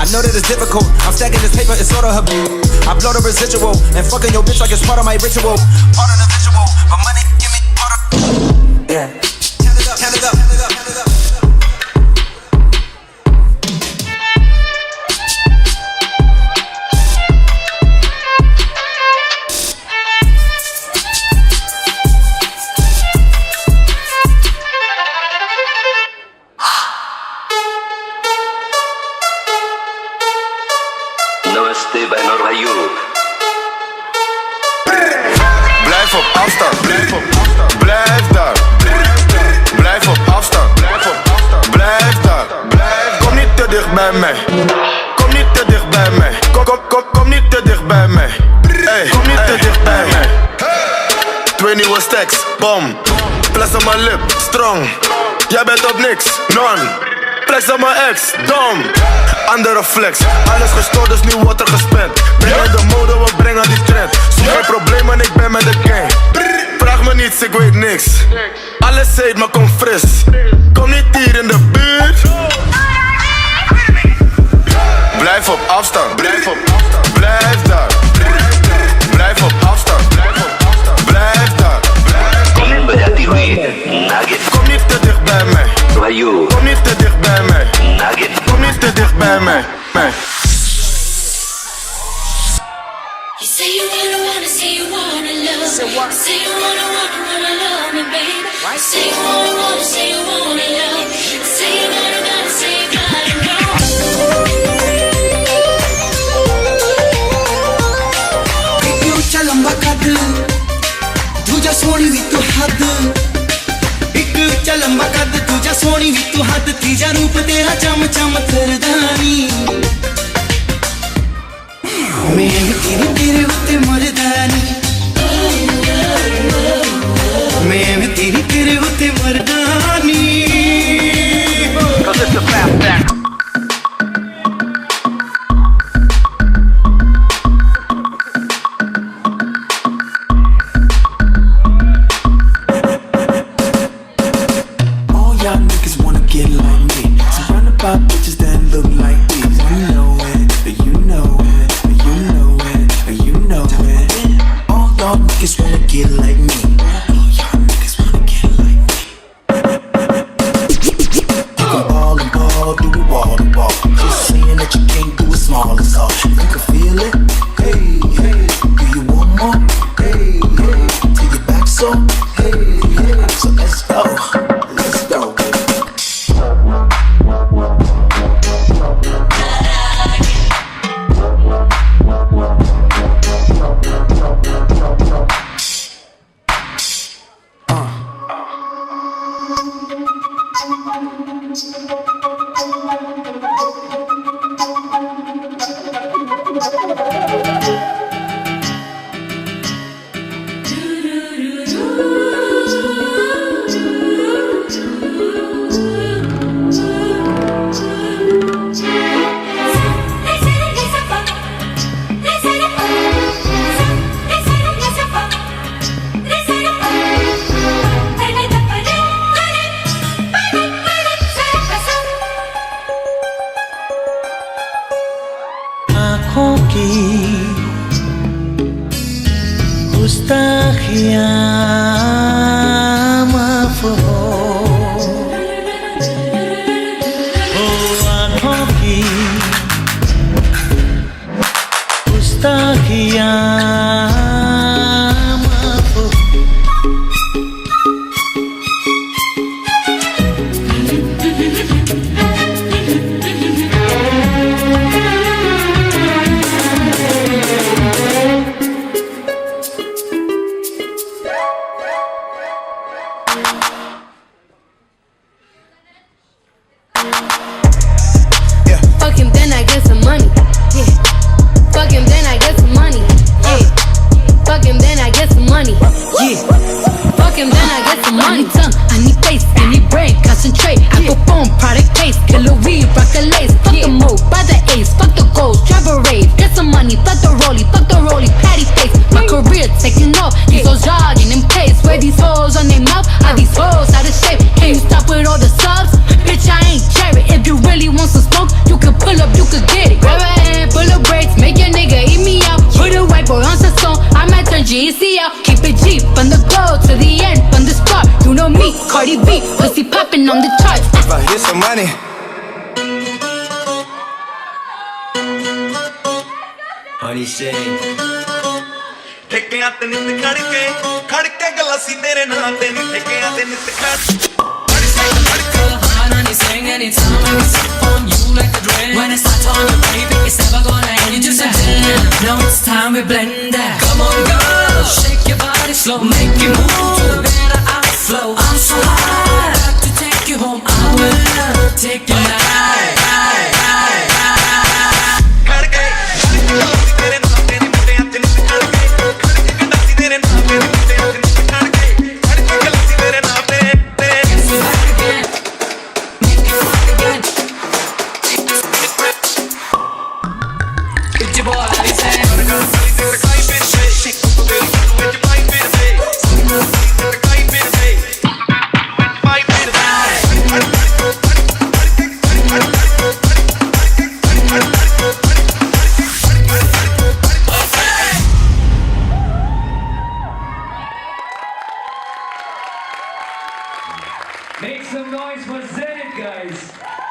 I know that it's difficult. I'm stacking this paper, it's sort of I blow the residual and fucking your bitch like it's part of my ritual. Part of the visual, but money give me part of. Yeah. Count it up, count it up, count it up, count it up. Blijf op afstand, blijf op afstand, blijf daar. Blijf op afstand, blijf op afstand, blijf daar. Kom niet te dicht bij mij, kom niet te dicht bij mij. Kom niet te dicht bij mij. Hey, kom niet te dicht bij mij. 2 nieuwe stacks, bom. Fles op mijn lip, strong. Jij bent op niks, non. Flex op mijn ex, dom. Andere flex, alles gestoord dus nu wordt er gespend. Ben in de mode, we brengen die trend. Zoek geen probleem en ik ben met de gang. Vraag me niets, ik weet niks. Alles heet, maar kom fris. Kom niet hier in de buurt. Blijf op afstand, blijf op afstand, blijf daar. Blijf op afstand, blijf op afstand, blijf daar. Kom niet te dicht bij mij. Kom niet te dicht bij mij. Kom niet te dicht bij mij. You say you wanna, say you wanna love. Say what? Say you wanna love me, baby. Right? Say you wanna, say you wanna love. Say you gotta, say you gotta know. Più c'è l'ambacad, tu già suoni di tu had. Più c'è l'ambacad, tu già suoni di tu had. Tija roop tera cham cham thardani. मैं तेरे तेरे उत्ते मरदानी मैं तेरे तेरे उत्ते मरदानी All y'all niggas wanna get like me. Surrounded by bitches that look like these. You know it, you know it. All y'all niggas wanna get like me. All y'all niggas wanna get like me. You can ball and ball, do it wall to wall. Just saying that you can't do it small as all. If you can feel it, hey, hey. Do you want more? Hey, hey. Till your back so, hey, hey. So let's go, let's go, baby. been on the chart. If I hear some money. Honey shade. ਠੇਕਿਆਂ ਤੇ ਨਿੱਤ ਖੜ ਕੇ ਗਲਾਸੀ ਤੇਰੇ ਨਾਂ ਤੇ ਨਹੀਂ ਠੇਕਿਆਂ ਤੇ ਨਿੱਤ ਖੜ Hard on your sing anytime I can sip on you like a drink. When I start on the baby, it's never gonna end. You just a 10. Now it's time we blend that. Come on, girl, shake your body slow, make it move to a better outflow. I'm so high, got to take you home. I will take you high. ਖੜ ਕੇ ਗਲਾਸੀ ਤੇਰੇ ਨਾਂ ਤੇ ਨਹੀਂ ਮੁੰਡਿਆਂ ਤੇ ਨਿੱਤ ਖੜ ਕੇ ਗਲਾਸੀ ਤੇਰੇ ਨਾਂ ਤੇ ਨਹੀਂ ਮੁੰਡਿਆਂ ਤੇ ਨਿੱਤ ਖੜ ਕੇ ਗਲਾਸੀ ਤੇਰੇ ਨਾਂ ਤੇ It's your boy, Alice. Make some noise for Zenith, guys.